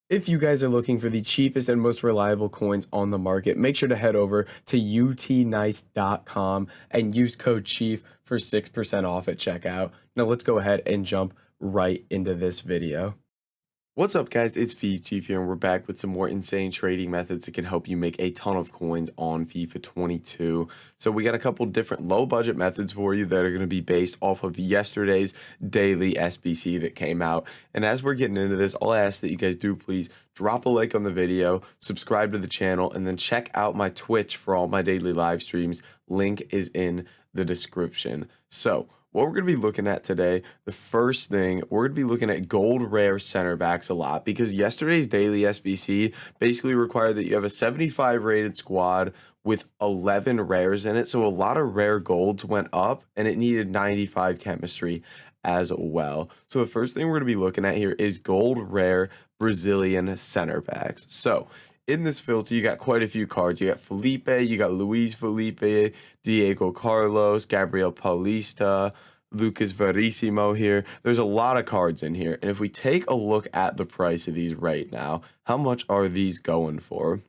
If you guys are looking for the cheapest and most reliable coins on the market, make sure to head over to utnice.com and use code CHIEF for 6% off at checkout. Now let's go ahead and jump right into this video. What's up, guys? It's FIFA Chief here, and we're back with some more insane trading methods that can help you make a ton of coins on FIFA 22. So we got a couple different low budget methods for you that are going to be based off of yesterday's daily SBC that came out. And as we're getting into this, I'll ask that you guys do please drop a like on the video, subscribe to the channel, and then check out my Twitch for all my daily live streams. Link is in the description. So what we're going to be looking at today, the first thing, we're going to be looking at gold rare center backs a lot because yesterday's daily SBC basically required that you have a 75 rated squad with 11 rares in it. So a lot of rare golds went up and it needed 95 chemistry as well. So the first thing we're going to be looking at here is gold rare Brazilian center backs. So in this filter, you got quite a few cards. You got Felipe, you got Luis Felipe, Diego Carlos, Gabriel Paulista, Lucas Verissimo here. There's a lot of cards in here. And if we take a look at the price of these right now, how much are these going for?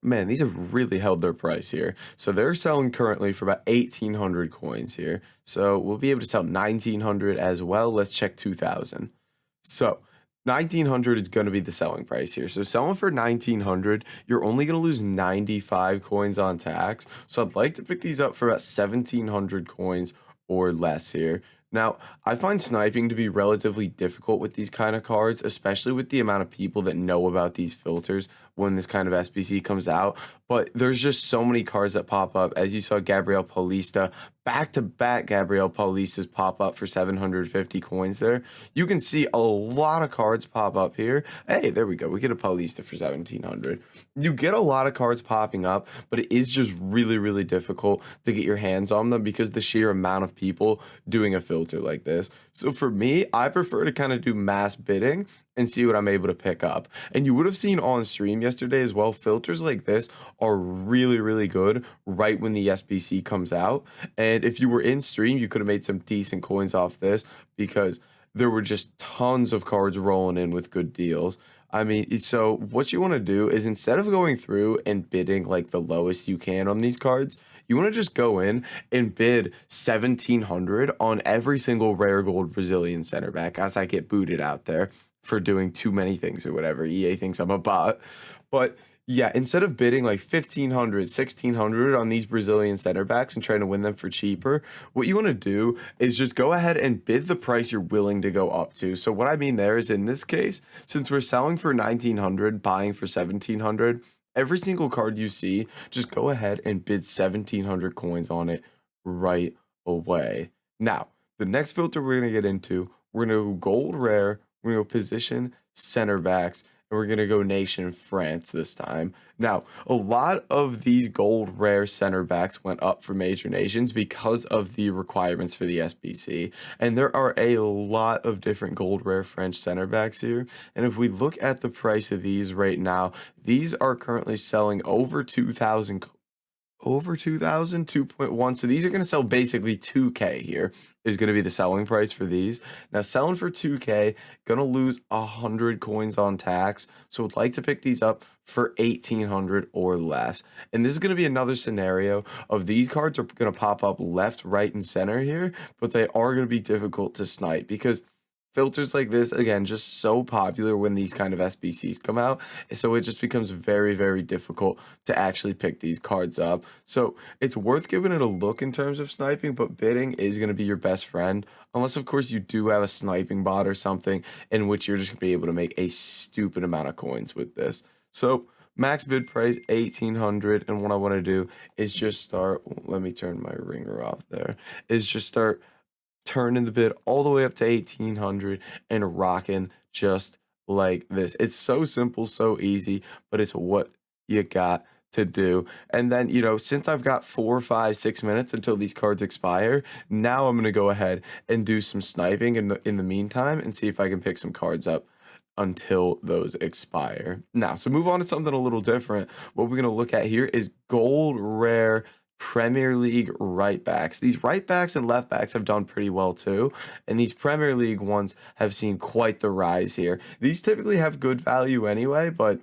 Man, these have really held their price here. So they're selling currently for about 1,800 coins here. So we'll be able to sell 1,900 as well. Let's check 2,000. So 1,900 is going to be the selling price here. So selling for 1,900, you're only going to lose 95 coins on tax. So I'd like to pick these up for about 1,700 coins or less here. Now, I find sniping to be relatively difficult with these kind of cards, especially with the amount of people that know about these filters when this kind of SBC comes out. But there's just so many cards that pop up. As you saw, Gabriel Paulista, back-to-back Gabriel Paulistas pop up for 750 coins there. You can see a lot of cards pop up here. Hey, there we go. We get a Paulista for 1,700. You get a lot of cards popping up, but it is just really, really difficult to get your hands on them because the sheer amount of people doing a filter like this. So for me, I prefer to kind of do mass bidding and see what I'm able to pick up. And you would have seen on stream yesterday as well, filters like this are really, really good right when the SBC comes out. And if you were in stream, you could have made some decent coins off this because there were just tons of cards rolling in with good deals. I mean, so what you want to do is instead of going through and bidding like the lowest you can on these cards, you want to just go in and bid 1,700 on every single rare gold Brazilian center back as I get booted out there for doing too many things or whatever. EA thinks I'm a bot. But yeah, instead of bidding like 1,500, 1,600 on these Brazilian center backs and trying to win them for cheaper, what you want to do is just go ahead and bid the price you're willing to go up to. So what I mean there is in this case, since we're selling for 1,900, buying for 1,700, every single card you see, just go ahead and bid 1,700 coins on it right away. Now, the next filter we're going to get into, we're going to go gold rare, we're going to go position center backs, and we're going to go nation France this time. Now, a lot of these gold rare center backs went up for major nations because of the requirements for the SBC. And there are a lot of different gold rare French center backs here. And if we look at the price of these right now, these are currently selling over 2,000 over 2,000, 2.1. So these are going to sell basically 2K here is going to be the selling price for these. Now selling for 2K, going to lose 100 coins on tax. So I'd like to pick these up for 1,800 or less. And this is going to be another scenario of these cards are going to pop up left, right, and center here, but they are going to be difficult to snipe because filters like this, again, just so popular when these kind of SBCs come out. So it just becomes very, very difficult to actually pick these cards up. So it's worth giving it a look in terms of sniping, but bidding is going to be your best friend. Unless, of course, you do have a sniping bot or something in which you're just going to be able to make a stupid amount of coins with this. So max bid price 1,800, and what I want to do is just start, let me turn my ringer off there, is just start turning the bid all the way up to 1,800 and rocking just like this. It's so simple, so easy, but it's what you got to do. And then, you know, since I've got 4, 5, 6 minutes until these cards expire, now I'm going to go ahead and do some sniping in the meantime and see if I can pick some cards up until those expire. Now, so move on to something a little different. What we're going to look at here is gold rare Premier League right backs. These right backs and left backs have done pretty well too, and these Premier League ones have seen quite the rise here. These typically have good value anyway, but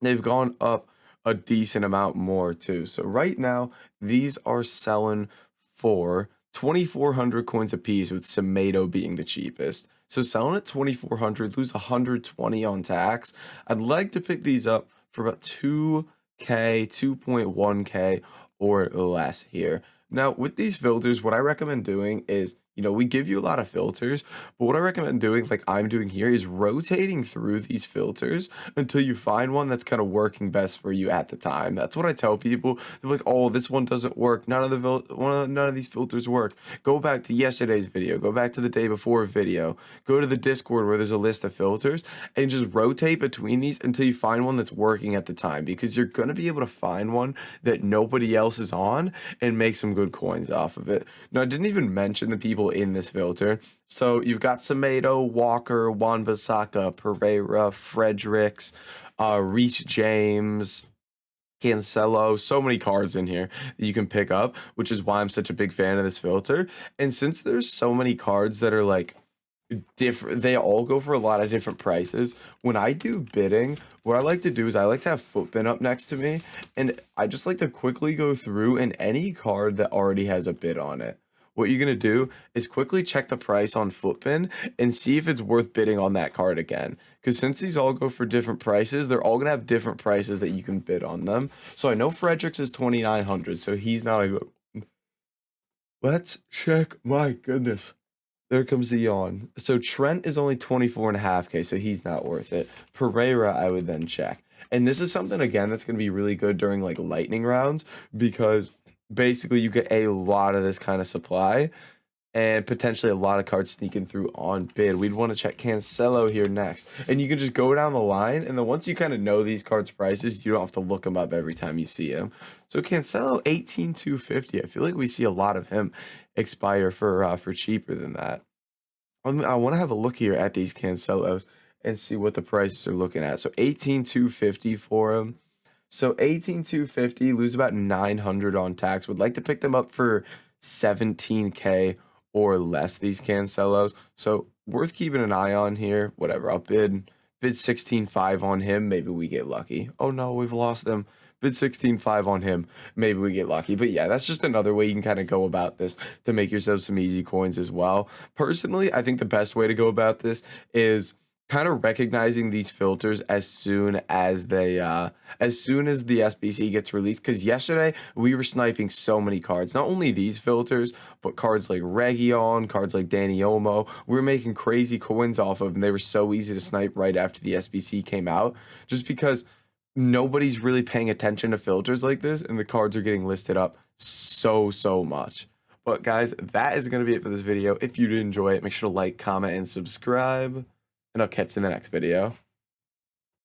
they've gone up a decent amount more too. So right now, these are selling for 2,400 coins a piece, with Semedo being the cheapest. So selling at 2,400, lose 120 on tax. I'd like to pick these up for about 2K, 2.1K or less here. Now, with these filters, what I recommend doing is, we give you a lot of filters, but what I recommend doing, like I'm doing here, is rotating through these filters until you find one that's kind of working best for you at the time. That's what I tell people. They're like, "Oh, this one doesn't work. None of these filters work." Go back to yesterday's video. Go back to the day before video. Go to the Discord where there's a list of filters and just rotate between these until you find one that's working at the time, because you're gonna be able to find one that nobody else is on and make some good coins off of it. Now, I didn't even mention the people in this filter. So you've got Semedo, Walker, Wan-Bissaka, Pereira, Fredericks, Reece James, Cancelo, so many cards in here that you can pick up, which is why I'm such a big fan of this filter. And since there's so many cards that are like different, they all go for a lot of different prices. When I do bidding, what I like to do is I like to have Footbin up next to me, and I just like to quickly go through, and any card that already has a bid on it, what you're going to do is quickly check the price on Footbin and see if it's worth bidding on that card again. Because since these all go for different prices, they're all going to have different prices that you can bid on them. So I know Fredericks is 2,900, so he's not a good one. Let's check. My goodness. There comes the yawn. So Trent is only 24.5K, so he's not worth it. Pereira, I would then check. And this is something, again, that's going to be really good during like lightning rounds, because basically you get a lot of this kind of supply and potentially a lot of cards sneaking through on bid. We'd want to check Cancelo here next. And you can just go down the line, and then once you kind of know these cards' prices, you don't have to look them up every time you see them. So Cancelo, 18,250. I feel like we see a lot of him expire for cheaper than that. I want to have a look here at these Cancelos and see what the prices are looking at. So 18,250 for him. So 18,250, lose about 900 on tax. Would like to pick them up for 17K or less, these Cancelos. So worth keeping an eye on here. Whatever, I'll bid 16.5 on him. Maybe we get lucky. Oh no, we've lost them. Bid 16.5 on him. Maybe we get lucky. But yeah, that's just another way you can kind of go about this to make yourself some easy coins as well. Personally, I think the best way to go about this is kind of recognizing these filters as soon as the SBC gets released, because yesterday we were sniping so many cards, not only these filters but cards like Region, cards like Danny Olmo. We were making crazy coins off of, and they were so easy to snipe right after the SBC came out, just because nobody's really paying attention to filters like this, and the cards are getting listed up so much. But guys, that is going to be it for this video. If you did enjoy it, make sure to like, comment, and subscribe, and I'll catch you in the next video.